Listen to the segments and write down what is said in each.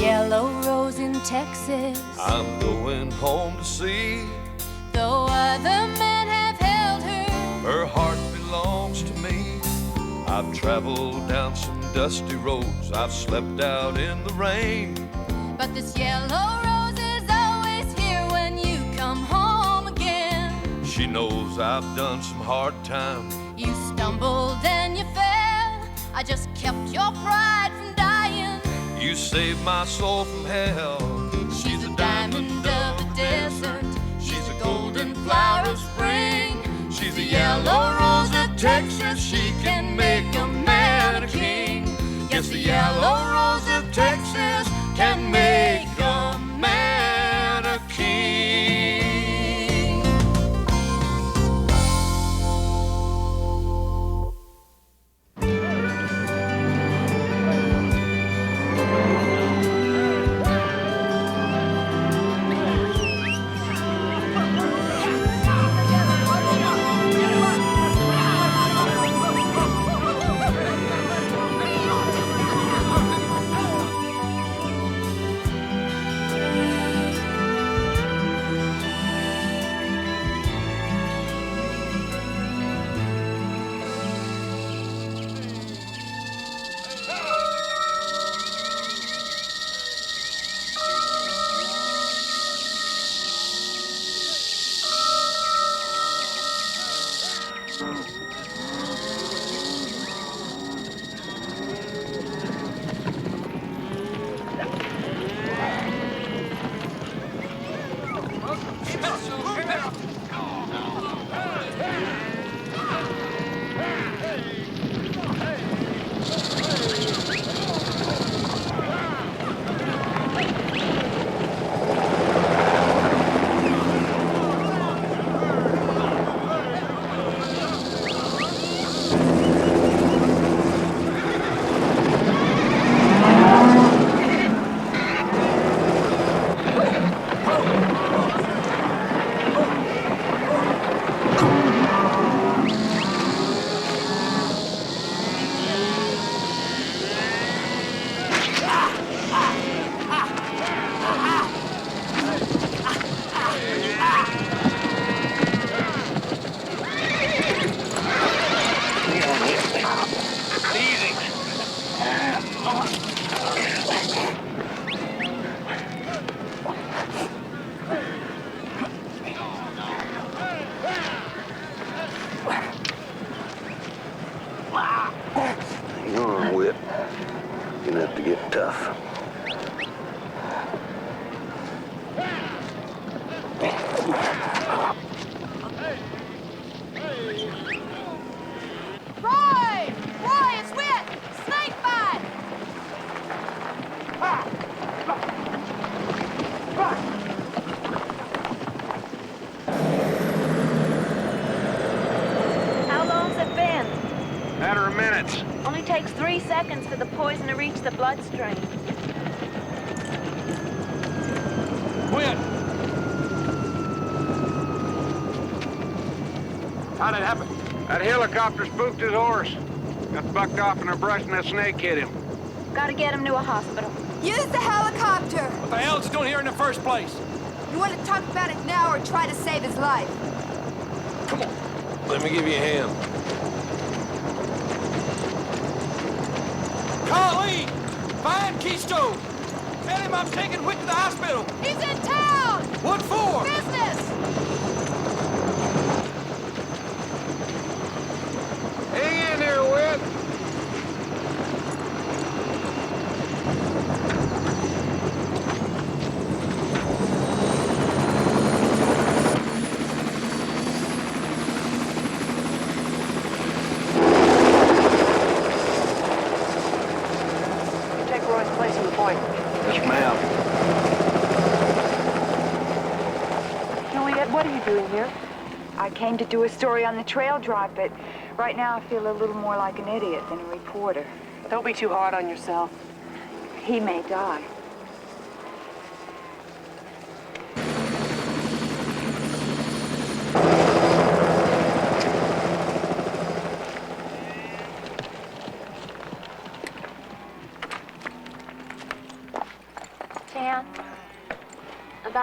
yellow rose in Texas. I'm going home to see. Though other men have held her, Her heart belongs to me. I've traveled down some dusty roads, I've slept out in the rain, but this yellow rose is always here when you come home again. she knows I've done some hard times. You stumbled and you fell, I just kept your pride from dying. You saved my soul from hell. She's a diamond of the desert, she's a golden flower of spring. She's a yellow rose of Texas, she can make a man a king. Yes, the yellow rose of Texas can make a man a king. Matter of minutes. Only takes 3 seconds for the poison to reach the bloodstream. Quit! How'd it happen? That helicopter spooked his horse. Got bucked off in a brush and that snake hit him. Gotta get him to a hospital. Use the helicopter! What the hell is he doing here in the first place? You want to talk about it now or try to save his life? Come on. Let me give you a hand. Colleen! Find Keystone! Tell him I'm taking Whit to the hospital! He's in town! What for? Business! Hang in there, Whit! Yes, ma'am. Juliet, what are you doing here? I came to do a story on the trail drive, but right now I feel a little more like an idiot than a reporter. Don't be too hard on yourself. He may die.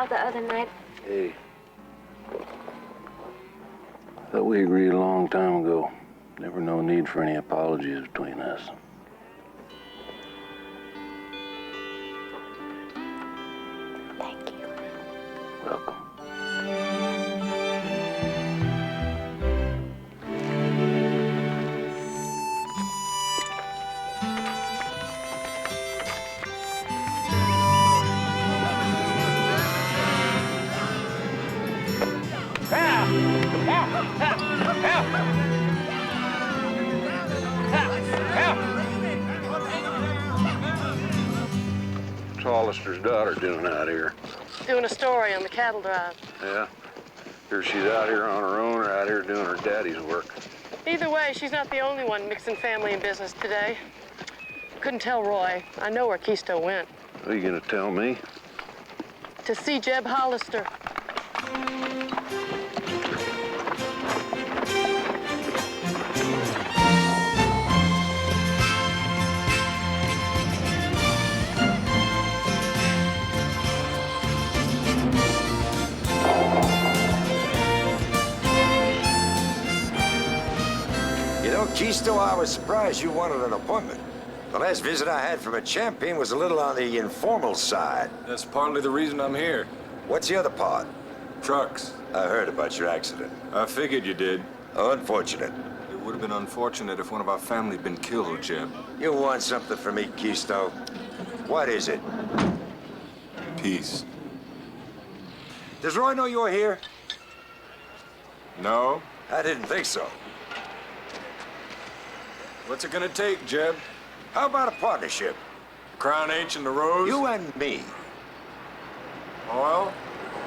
about the other night. Hey. Thought we agreed a long time ago. Never no need for any apologies between us. Thank you. Welcome. What's Hollister's daughter doing out here? Doing a story on the cattle drive. Yeah? Hear she's out here on her own or out here doing her daddy's work? Either way, she's not the only one mixing family and business today. Couldn't tell Roy. I know where Keisto went. Are you gonna tell me? To see Jeb Hollister. You know, Keisto, I was surprised you wanted an appointment. The last visit I had from a champion was a little on the informal side. That's partly the reason I'm here. What's the other part? Trucks. I heard about your accident. I figured you did. Unfortunate. It would have been unfortunate if one of our family had been killed, Jeb. You want something from me, Keisto? What is it? Peace. Does Roy know you're here? No? I didn't think so. What's it gonna take, Jeb? How about a partnership? Crown H and the Rose? You and me. Well,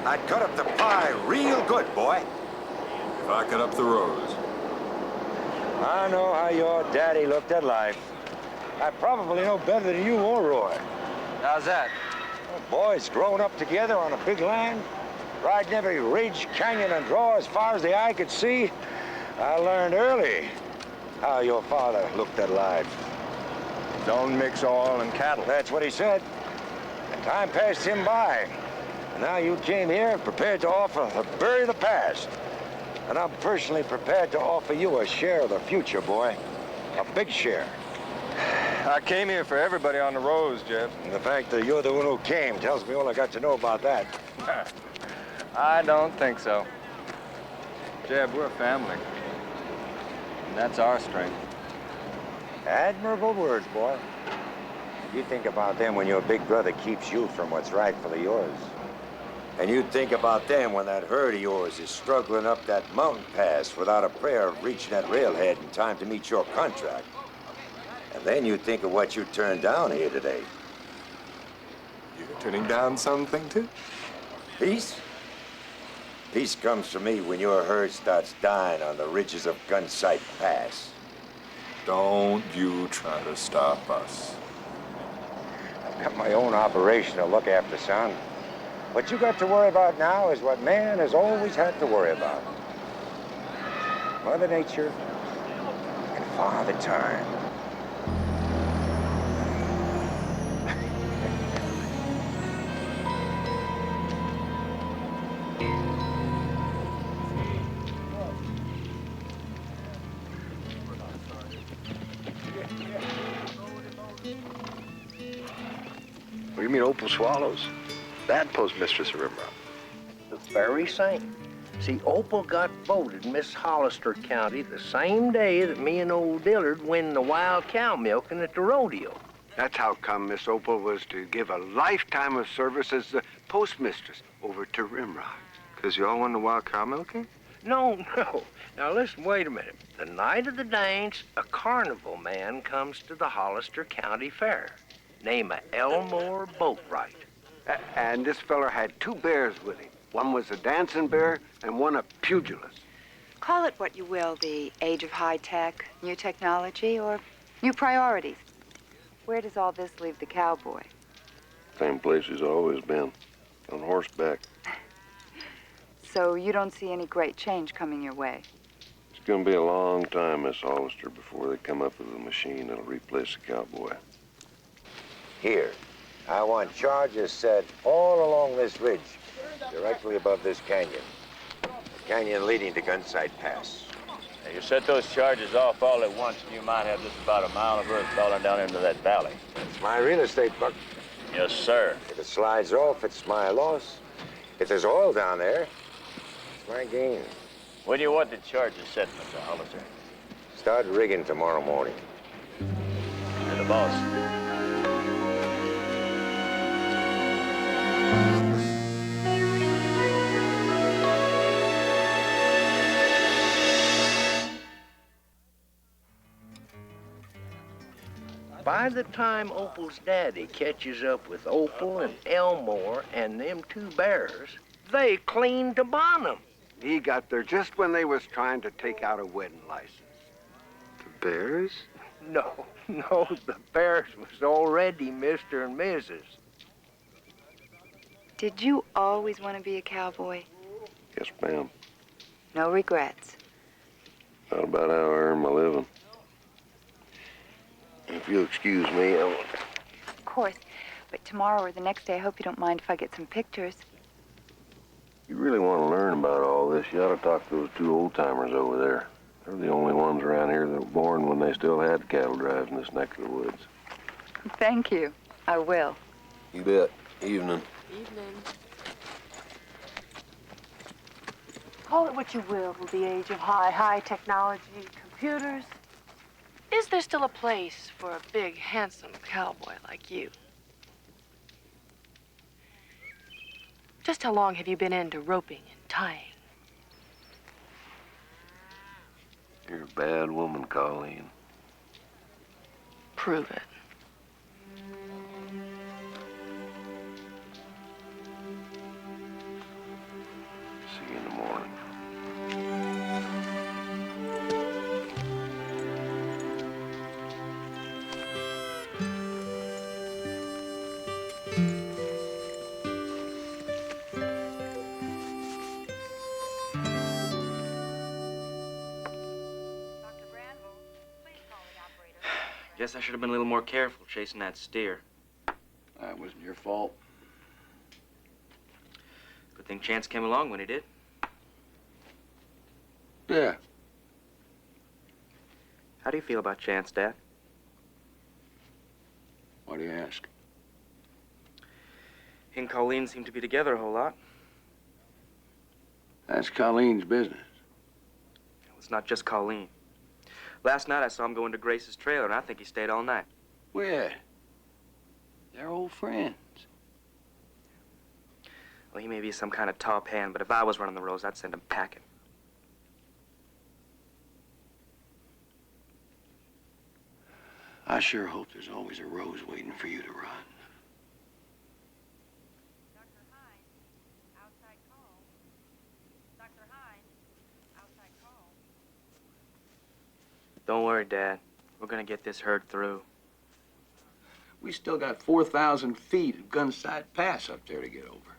I'd cut up the pie real good, boy. if I cut up the Rose. I know how your daddy looked at life. I probably know better than you or Roy. How's that? Boys growing up together on a big land, riding every ridge, canyon, and draw as far as the eye could see. I learned early how your father looked at life. Don't mix oil and cattle. That's what he said. And time passed him by. And now you came here prepared to bury the past. And I'm personally prepared to offer you a share of the future, boy. A big share. I came here for everybody on the Rose, Jeb. And the fact that you're the one who came tells me all I got to know about that. I don't think so. Jeb, we're a family. And that's our strength. Admirable words, boy. You think about them when your big brother keeps you from what's rightfully yours. And you think about them when that herd of yours is struggling up that mountain pass without a prayer of reaching that railhead in time to meet your contract. And then you think of what you turned down here today. You're turning down something, too? Peace? Peace comes to me when your herd starts dying on the ridges of Gunsight Pass. Don't you try to stop us. I've got my own operation to look after, son. What you got to worry about now is what man has always had to worry about. Mother Nature and Father Time. What do you mean, Opal Swallows? That postmistress of Rimrock. The very same. See, Opal got voted Miss Hollister County the same day that me and old Dillard win the wild cow milking at the rodeo. That's how come Miss Opal was to give a lifetime of service as the postmistress over to Rimrock. Because you all won the wild cow milking? No. Now listen, wait a minute. The night of the dance, a carnival man comes to the Hollister County Fair. Name of Elmore Boatwright. And this feller had two bears with him. One was a dancing bear and one a pugilist. Call it what you will, the age of high tech, new technology, or new priorities. Where does all this leave the cowboy? Same place he's always been, on horseback. So you don't see any great change coming your way? It's gonna be a long time, Miss Hollister, before they come up with a machine that'll replace the cowboy. Here, I want charges set all along this ridge, directly above this canyon. The canyon leading to Gunsight Pass. Now, you set those charges off all at once, and you might have just about a mile of earth falling down into that valley. It's my real estate, Buck. Yes, sir. If it slides off, it's my loss. If there's oil down there, it's my gain. When do you want the charges set, Mr. Hollister? Start rigging tomorrow morning. You're the boss. By the time Opal's daddy catches up with Opal and Elmore and them two bears, they clean to bottom. He got there just when they was trying to take out a wedding license. The Bears? No, the bears was already Mr. and Mrs. Did you always want to be a cowboy? Yes, ma'am. No regrets? Not about how I earn my living. If you'll excuse me, I want... Of course. But tomorrow or the next day, I hope you don't mind if I get some pictures. You really want to learn about all this, you ought to talk to those two old-timers over there. They're the only ones around here that were born when they still had cattle drives in this neck of the woods. Thank you. I will. You bet. Evening. Evening. Call it what you will, the age of high technology, computers. Is there still a place for a big, handsome cowboy like you? Just how long have you been into roping and tying? You're a bad woman, Colleen. Prove it. See you in the morning. Guess I should have been a little more careful chasing that steer. That wasn't your fault. Good thing Chance came along when he did. Yeah. How do you feel about Chance, Dad? Why do you ask? He and Colleen seem to be together a whole lot. That's Colleen's business. It's not just Colleen. Last night I saw him go into Grace's trailer, and I think he stayed all night. Where? They're old friends. Well, he may be some kind of top hand, but if I was running the roads, I'd send him packing. I sure hope there's always a rose waiting for you to run. Don't worry, Dad. We're gonna get this herd through. We still got 4,000 feet of Gunsight Pass up there to get over.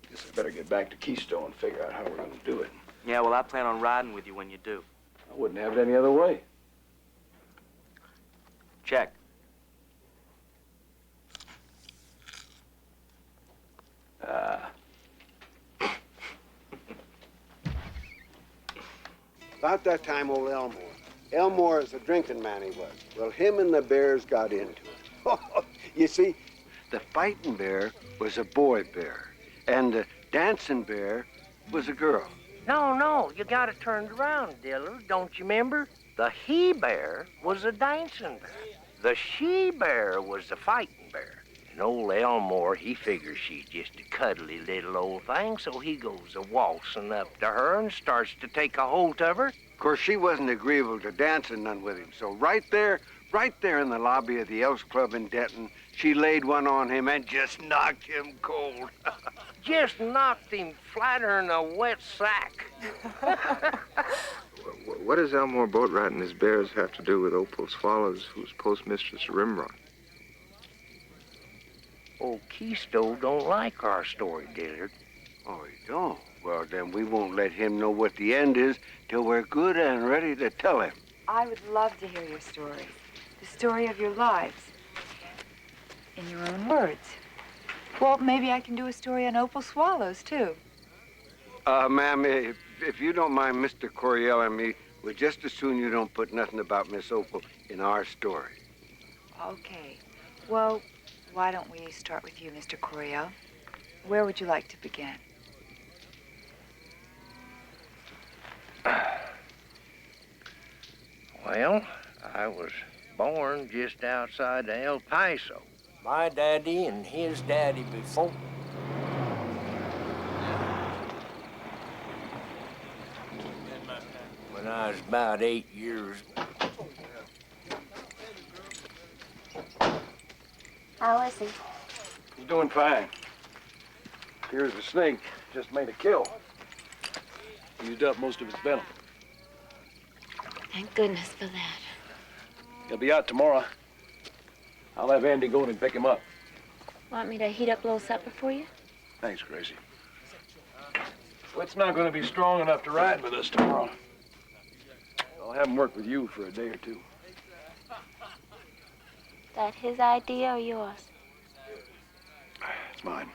Guess I better get back to Keystone and figure out how we're gonna do it. Yeah, well, I plan on riding with you when you do. I wouldn't have it any other way. Check. About that time, old Elmore. Elmore is a drinking man, he was. Well, him and the bears got into it. You see, the fighting bear was a boy bear, and the dancing bear was a girl. No, you got it turned around, Diller. Don't you remember? The he-bear was a dancing bear. The she-bear was the fighting bear. And old Elmore, he figures she's just a cuddly little old thing, so he goes a-waltzing up to her and starts to take a hold of her. Of course, she wasn't agreeable to dancing none with him, so right there in the lobby of the Elks Club in Denton, she laid one on him and just knocked him cold. Just knocked him flatter than a wet sack. What does Elmore boat riding his bears have to do with Opal Swallows, who's postmistress to Rimrock? Old Keystone don't like our story, Dillard. Oh, he don't? Well, then we won't let him know what the end is till we're good and ready to tell him. I would love to hear your story. The story of your lives. In your own words. Well, maybe I can do a story on opal swallows, too. Ma'am, if you don't mind Mr. Coryell and me, we'll just as soon you don't put nothing about Miss Opal in our story. Okay. Well, why don't we start with you, Mr. Coryell? Where would you like to begin? Well, I was born just outside of El Paso. My daddy and his daddy before. When I was about 8 years. How is he? He's doing fine. Here's the snake. Just made a kill. Used up most of his venom. Thank goodness for that. He'll be out tomorrow. I'll have Andy go in and pick him up. Want me to heat up a little supper for you? Thanks, Gracie. Whit's not going to be strong enough to ride with us tomorrow. I'll have him work with you for a day or two. That his idea or yours? It's mine.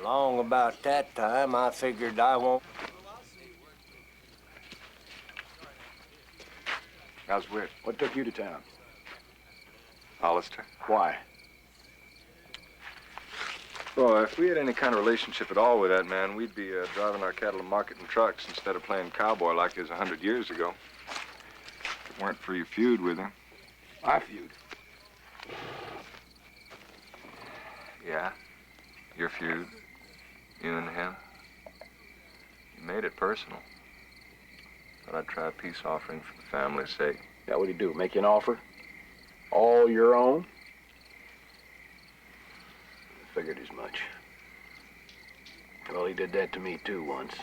Long about that time, I figured I won't. How's Whit? What took you to town? Hollister. Why? Well, if we had any kind of relationship at all with that man, we'd be driving our cattle to market in trucks instead of playing cowboy like it was 100 years ago. If it weren't for your feud with him. My feud? Yeah, your feud. You and him. You made it personal. Thought I'd try a peace offering for the family's sake. Yeah, what'd he do? Make you an offer? All your own? I figured as much. Well, he did that to me, too, once.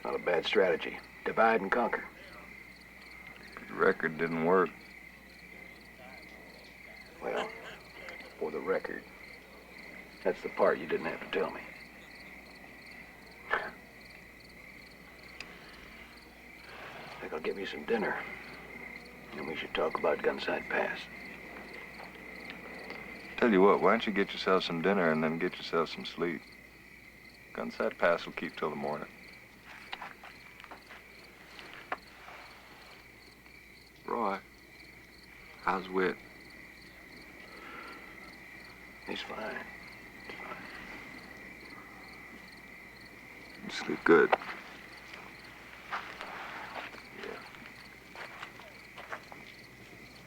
Not a bad strategy. Divide and conquer. Your record didn't work. Well, for the record, that's the part you didn't have to tell me. I think I'll give you some dinner. And we should talk about Gunside Pass. Tell you what, why don't you get yourself some dinner and then get yourself some sleep? Gunside Pass will keep till the morning. Roy, how's Whit? He's fine. You sleep good.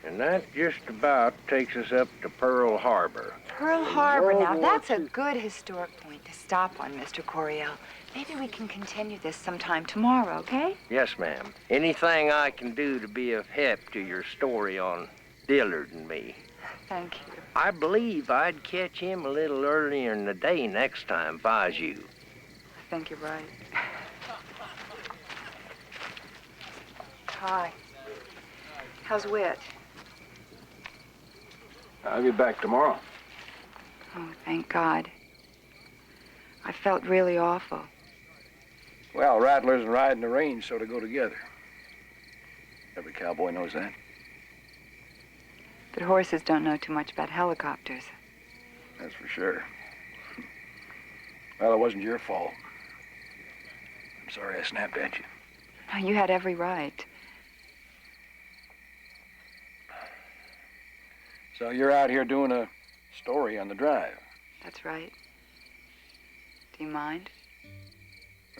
And that just about takes us up to Pearl Harbor. Pearl Harbor, now that's a good historic point to stop on, Mr. Coryell. Maybe we can continue this sometime tomorrow, okay? Yes, ma'am. Anything I can do to be of help to your story on Dillard and me. Thank you. I believe I'd catch him a little earlier in the day next time if I was you. I think you're right. Hi. How's Whit? I'll be back tomorrow. Oh, thank God. I felt really awful. Well, rattlers and riding the range sort of go together. Every cowboy knows that. But horses don't know too much about helicopters. That's for sure. Well, it wasn't your fault. I'm sorry I snapped at you. No, you had every right. So you're out here doing a story on the drive. That's right. Do you mind?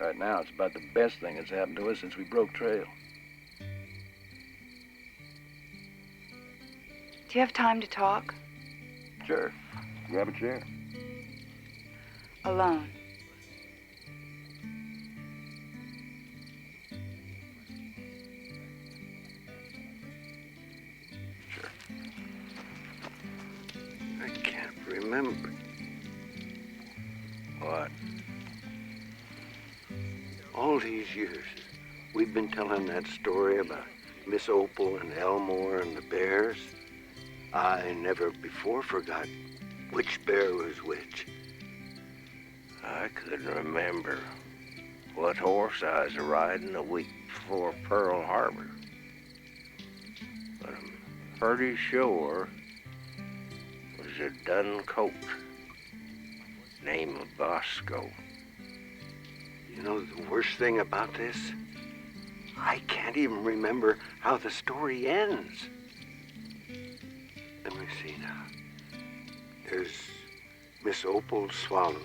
Right now, it's about the best thing that's happened to us since we broke trail. Do you have time to talk? Sure. Grab a chair. Alone. Sure. I can't remember. What? All these years, we've been telling that story about Miss Opal and Elmore and the bears. I never before forgot which bear was which. I couldn't remember what horse I was riding the week before Pearl Harbor. But I'm pretty sure it was a dun coat. Name of Bosco. You know the worst thing about this? I can't even remember how the story ends. Let me see now. There's Miss Opal Swallows.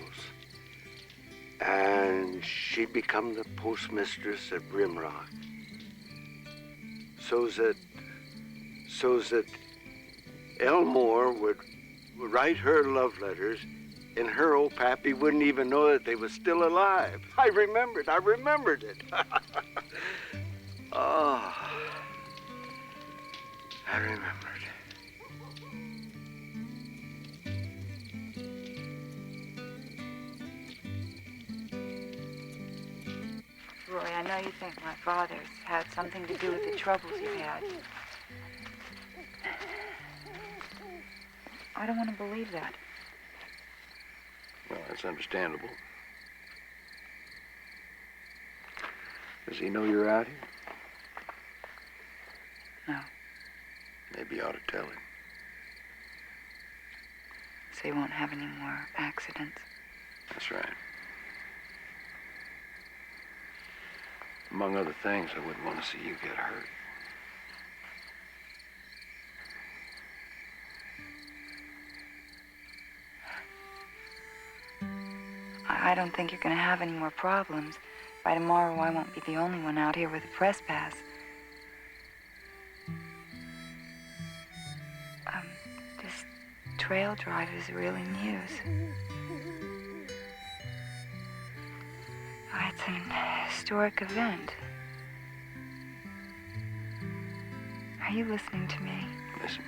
And she'd become the postmistress at Brimrock. So that Elmore would write her love letters, and her old pappy wouldn't even know that they was still alive. I remembered it. Oh, I remembered. Roy, I know you think my father's had something to do with the troubles you've had. I don't want to believe that. Well, that's understandable. Does he know you're out here? No. Maybe you ought to tell him. So he won't have any more accidents. That's right. Among other things, I wouldn't want to see you get hurt. I don't think you're going to have any more problems. By tomorrow, I won't be the only one out here with a press pass. This trail drive is really news. It's an historic event. Are you listening to me? Listen.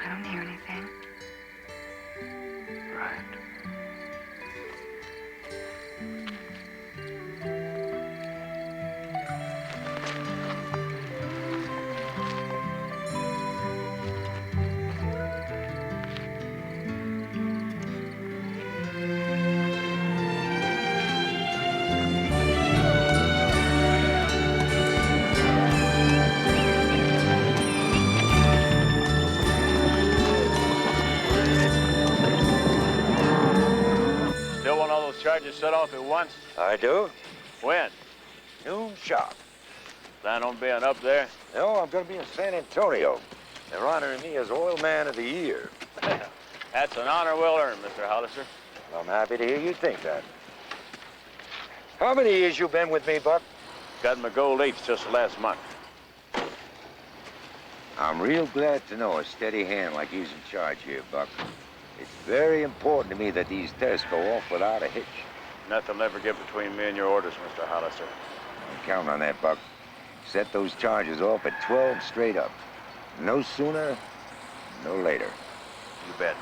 I don't hear anything. Right. Still want all those charges set off at once? I do. When? Noon sharp. Plan on being up there? No, I'm going to be in San Antonio. They're honoring me as Oil Man of the Year. That's an honor well earned, Mr. Hollister. I'm happy to hear you think that. How many years you been with me, Buck? Got my gold eighth just last month. I'm real glad to know a steady hand like you's in charge here, Buck. It's very important to me that these tests go off without a hitch. Nothing will ever get between me and your orders, Mr. Hollister. I'm counting on that, Buck. Set those charges off at 12 straight up. No sooner, no later. You bet.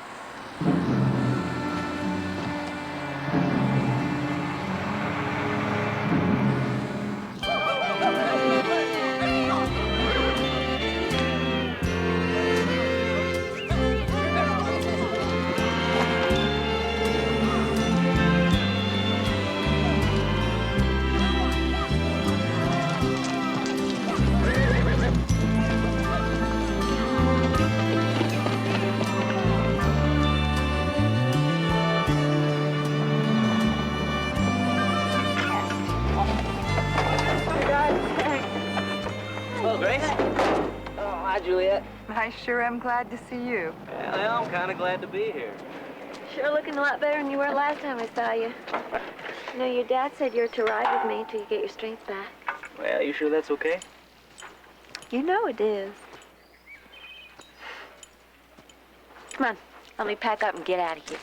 Hello, Grace. Oh, hi, Juliet. I sure am glad to see you. Well, I'm kind of glad to be here. Sure looking a lot better than you were last time I saw you. You know, your dad said you're to ride with me until you get your strength back. Well, you sure that's okay? You know it is. Come on, let me pack up and get out of here.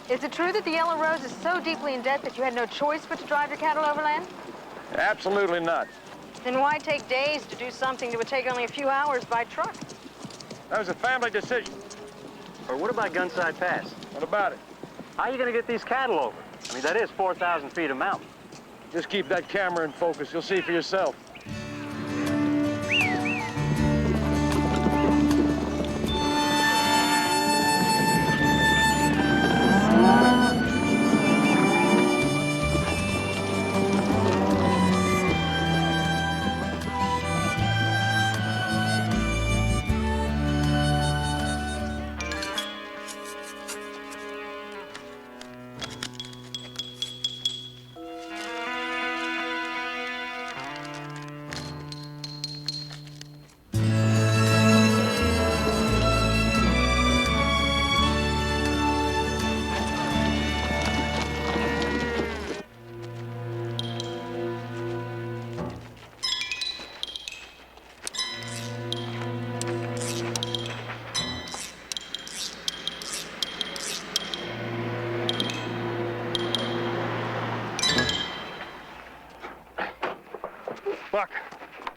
Is it true that the Yellow Rose is so deeply in debt that you had no choice but to drive your cattle overland? Absolutely not. Then why take days to do something that would take only a few hours by truck? That was a family decision. Or what about Gunside Pass? What about it? How are you going to get these cattle over? I mean, that is 4,000 feet of mountain. Just keep that camera in focus. You'll see for yourself.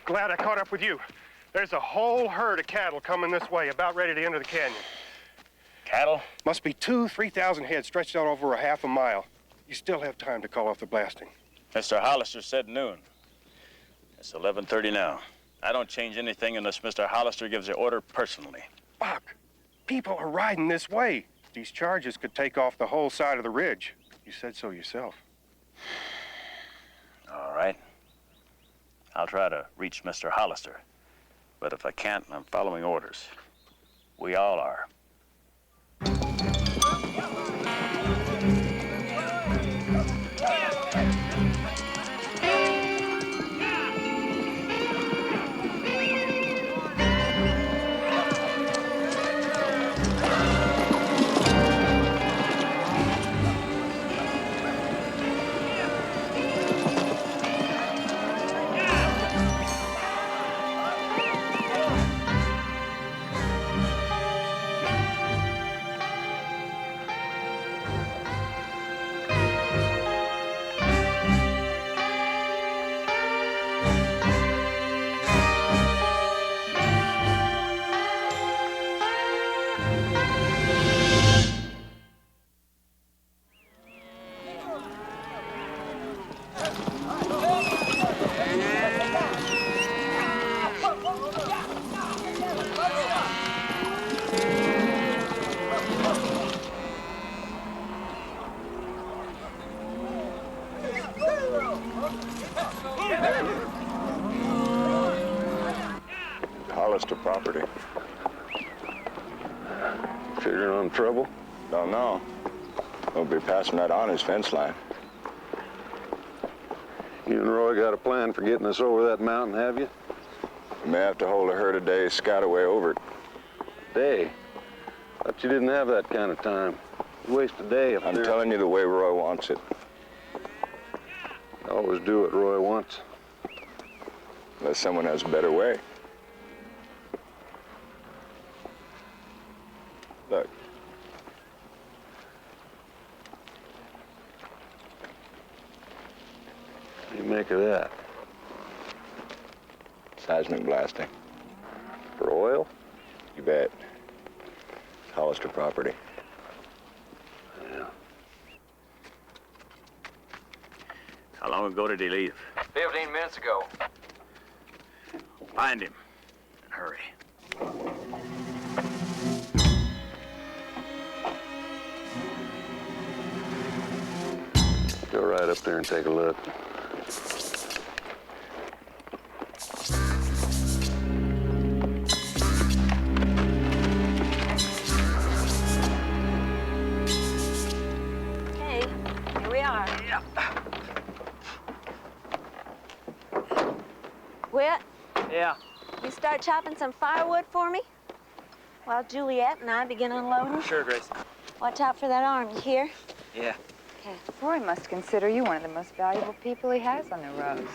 Glad I caught up with you. There's a whole herd of cattle coming this way, about ready to enter the canyon. Cattle? Must be 3,000 heads stretched out over a half a mile. You still have time to call off the blasting. Mr. Hollister said noon. It's 11:30 now. I don't change anything unless Mr. Hollister gives the order personally. Buck, people are riding this way. These charges could take off the whole side of the ridge. You said so yourself. All right. I'll try to reach Mr. Hollister. But if I can't, I'm following orders. We all are. Hollister property. Figuring on trouble? Don't know. We'll be passing right on his fence line. You and Roy got a plan for getting us over that mountain, have you? We may have to hold a herd a day, scout away over it. Day? Thought you didn't have that kind of time. You waste a day up there. I'm telling you the way Roy wants it. Always do what Roy wants. Unless someone has a better way. Look. What do you make of that? Seismic blasting. For oil? You bet. It's Hollister property. Yeah. How long ago did he leave? 15 minutes ago. Find him. And hurry. Go right up there and take a look. Okay, here we are. Whit, Yeah. you start chopping some firewood for me? While Juliet and I begin unloading? Sure, Grace. Watch out for that arm, you hear? Yeah. Okay. Roy must consider you one of the most valuable people he has on the road.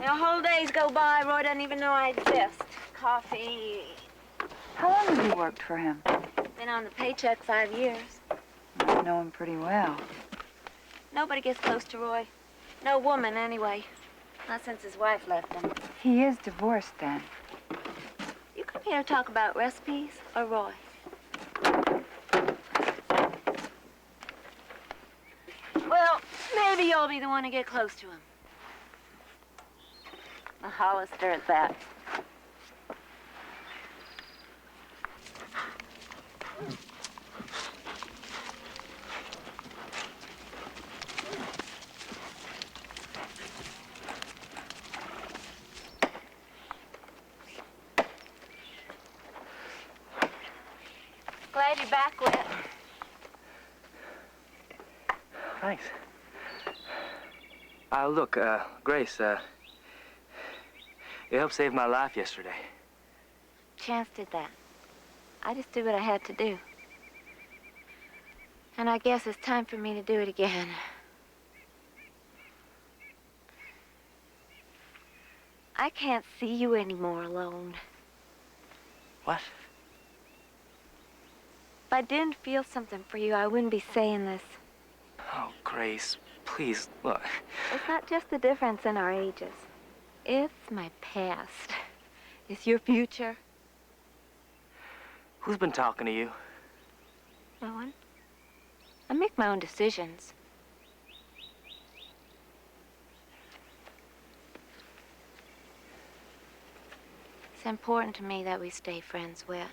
Now, whole days go by, Roy doesn't even know I exist. Coffee. How long have you worked for him? Been on the paycheck 5 years. I know him pretty well. Nobody gets close to Roy. No woman, anyway. Not since his wife left him. He is divorced, then. You come here to talk about recipes or Roy? Well, maybe you'll be the one to get close to him. A Hollister at that. Glad you're back, Whit. Thanks. Look, Grace, you helped save my life yesterday. Chance did that. I just did what I had to do. And I guess it's time for me to do it again. I can't see you anymore alone. What? If I didn't feel something for you, I wouldn't be saying this. Oh, Grace, please, look. It's not just the difference in our ages. if my past is your future? Who's been talking to you? No one. I make my own decisions. It's important to me that we stay friends, Whit.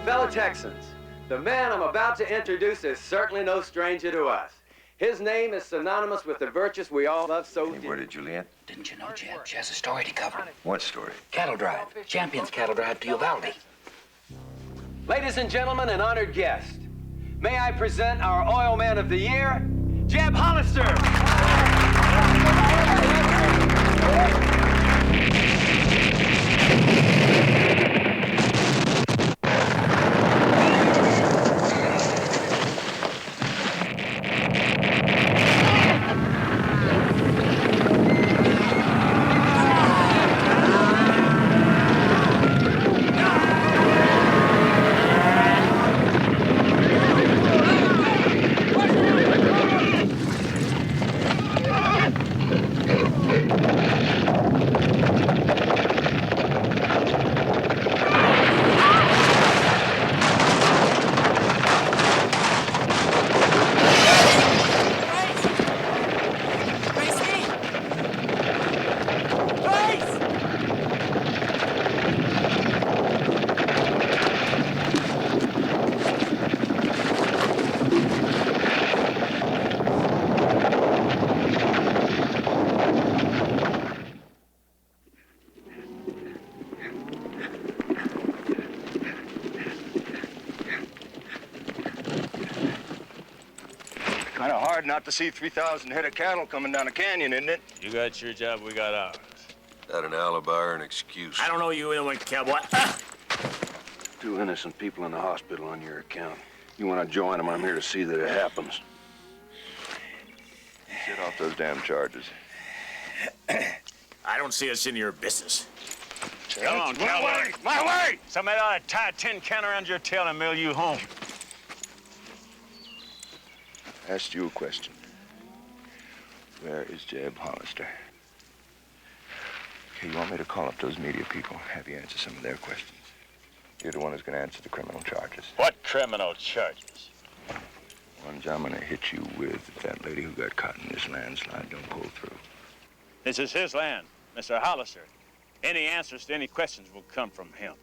Fellow Texans, the man I'm about to introduce is certainly no stranger to us. His name is synonymous with the virtues we all love so dearly. Where did Juliet? Didn't you know, Jeb? She has a story to cover. What story? Cattle drive. Champions cattle drive to Uvalde. Ladies and gentlemen, and honored guest, may I present our oil man of the year, Jeb Hollister. Kind of hard not to see 3,000 head of cattle coming down a canyon, isn't it? You got your job, we got ours. That an alibi or an excuse? I don't know you anyone, cowboy. 2 innocent people in the hospital on your account. You want to join them, I'm here to see that it happens. Get off those damn charges. I don't see us in your business. Come on, cowboy. My way! Somebody ought to tie a tin can around your tail and mail you home. Asked you a question. Where is Jeb Hollister? Okay, you want me to call up those media people, have you answer some of their questions? You're the one who's going to answer the criminal charges. What criminal charges? Ones I'm going to hit you with if that lady who got caught in this landslide don't pull through. This is his land, Mr. Hollister. Any answers to any questions will come from him.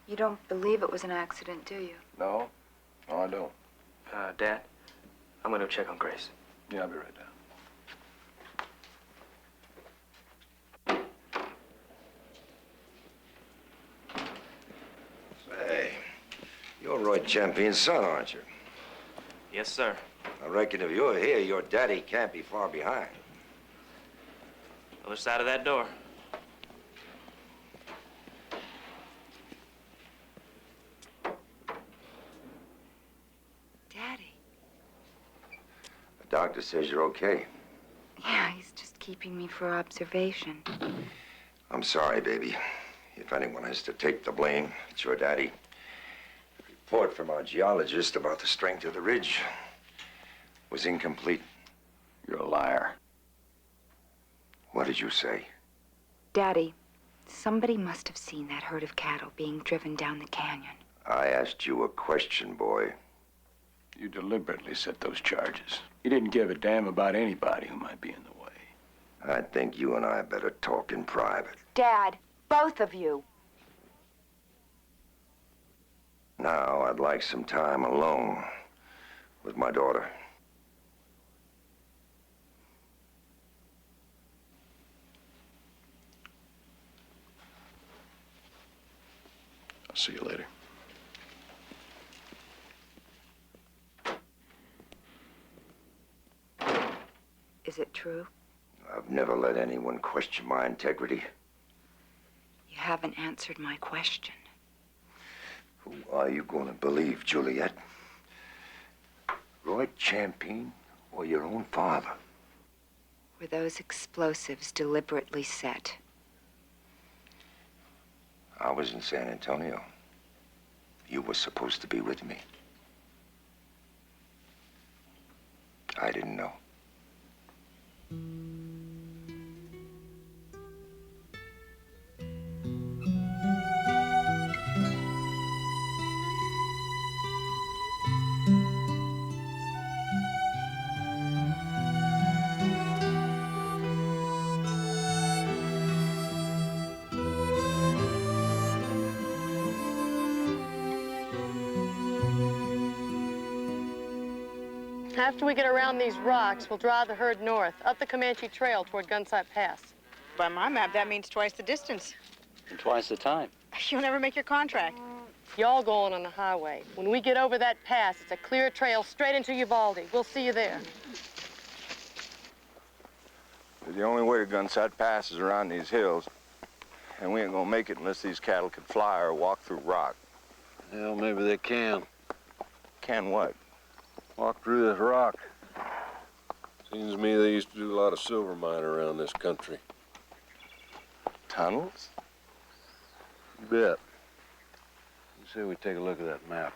You don't believe it was an accident, do you? No? No, I don't. Dad, I'm gonna check on Grace. Yeah, I'll be right down. Say, you're Roy Champion's son, aren't you? Yes, sir. I reckon if you're here, your daddy can't be far behind. Other side of that door. Daddy. The doctor says you're okay. Yeah, he's just keeping me for observation. I'm sorry, baby. If anyone has to take the blame, it's your daddy. The report from our geologist about the strength of the ridge was incomplete. You're a liar. What did you say? Daddy, somebody must have seen that herd of cattle being driven down the canyon. I asked you a question, boy. You deliberately set those charges. You didn't give a damn about anybody who might be in the way. I think you and I better talk in private. Dad, both of you. Now, I'd like some time alone with my daughter. I'll see you later. Is it true? I've never let anyone question my integrity. You haven't answered my question. Who are you going to believe, Juliet? Roy Champion or your own father? Were those explosives deliberately set? I was in San Antonio. You were supposed to be with me. I didn't know. After we get around these rocks, we'll drive the herd north, up the Comanche Trail toward Gunsight Pass. By my map, that means twice the distance. And twice the time. You'll never make your contract. Y'all going on the highway. When we get over that pass, it's a clear trail straight into Uvalde. We'll see you there. The only way to Gunsight Pass is around these hills. And we ain't gonna make it unless these cattle can fly or walk through rock. Well, maybe they can. Can what? Walk through this rock. Seems to me they used to do a lot of silver mining around this country. Tunnels? You bet. You say we take a look at that map.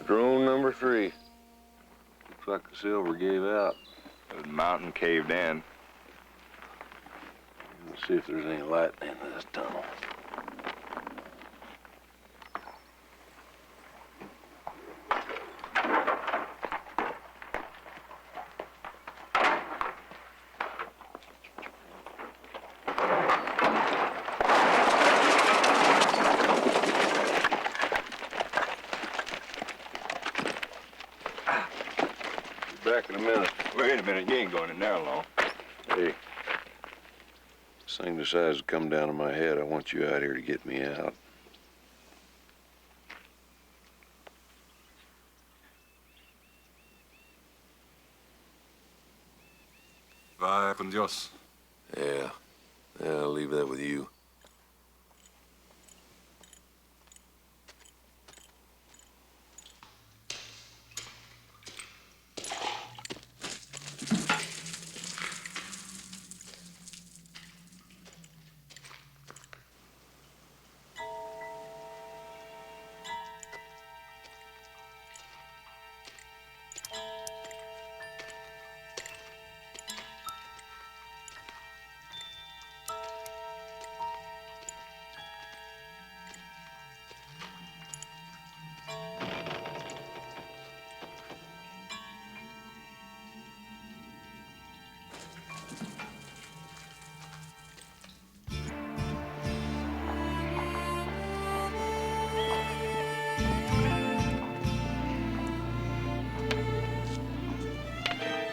Drone number 3. Looks like the silver gave out. The mountain caved in. Let's see if there's any light in this tunnel. Back in a minute. Wait a minute, you ain't going in there alone. Hey, this thing decides to come down on my head. I want you out here to get me out. Va con Dios. Yeah, I'll leave that with you.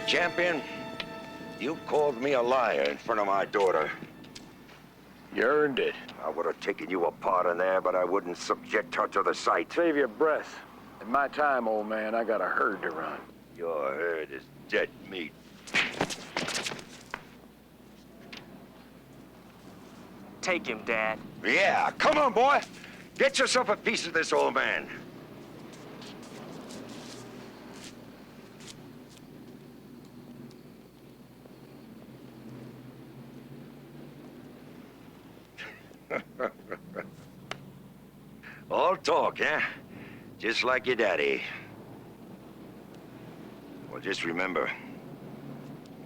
Champion, you called me a liar in front of my daughter. You earned it. I would have taken you apart in there, but I wouldn't subject her to the sight. Save your breath. In my time, old man, I got a herd to run. Your herd is dead meat. Take him, Dad. Yeah, come on, boy. Get yourself a piece of this old man. All talk, eh? Just like your daddy. Well, just remember,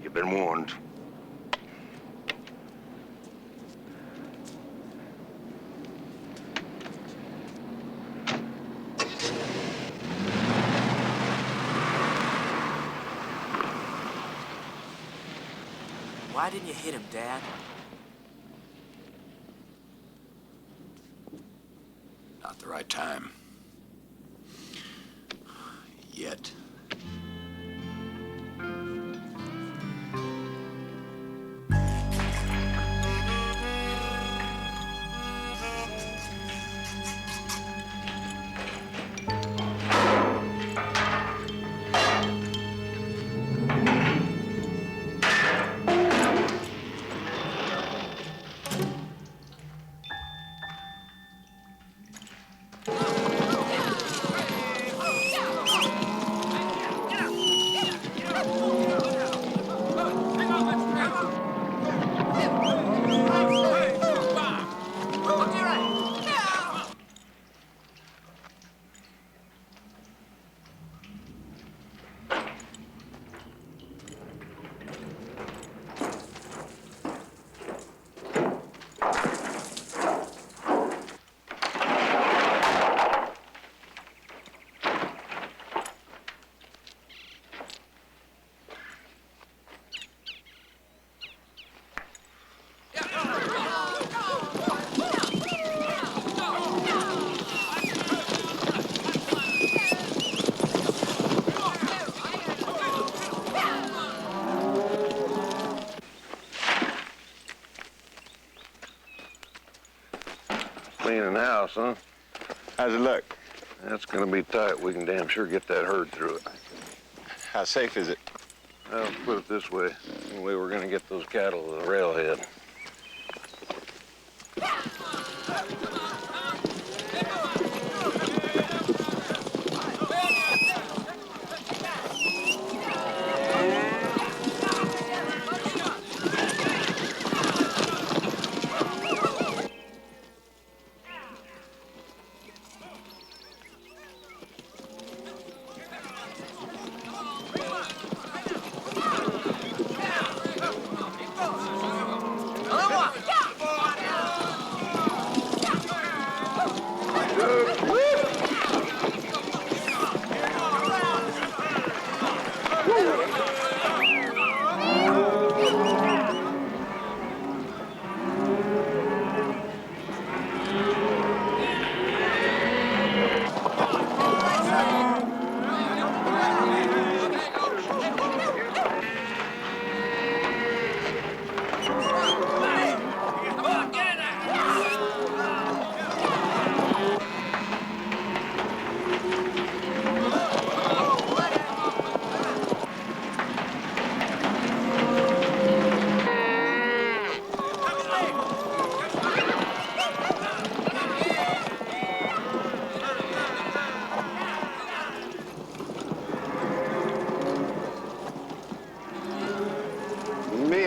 You've been warned. Why didn't you hit him, Dad? Not the right time. Yet. Cleaning house, huh? How's it look? That's gonna be tight. We can damn sure get that herd through it. How safe is it? Well, put it this way. The way we're gonna get those cattle to the railhead.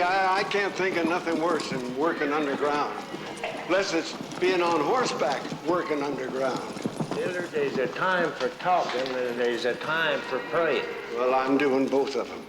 I can't think of nothing worse than working underground. Unless it's being on horseback working underground. Dillard, there's a time for talking and there's a time for praying. Well, I'm doing both of them.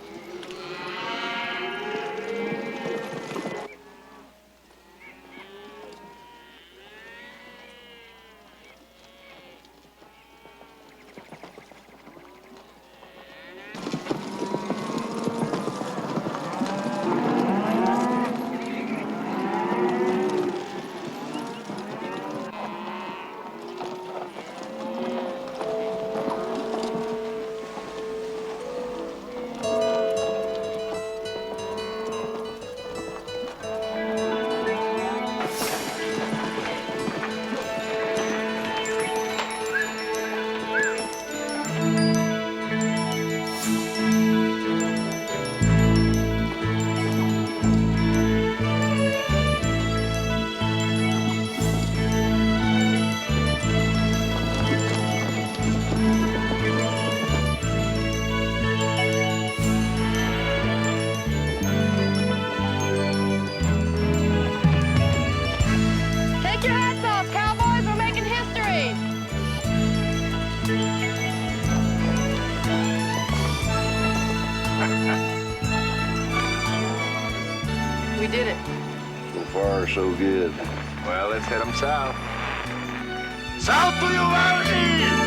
so good. Well, let's head them south. South to Uvalde!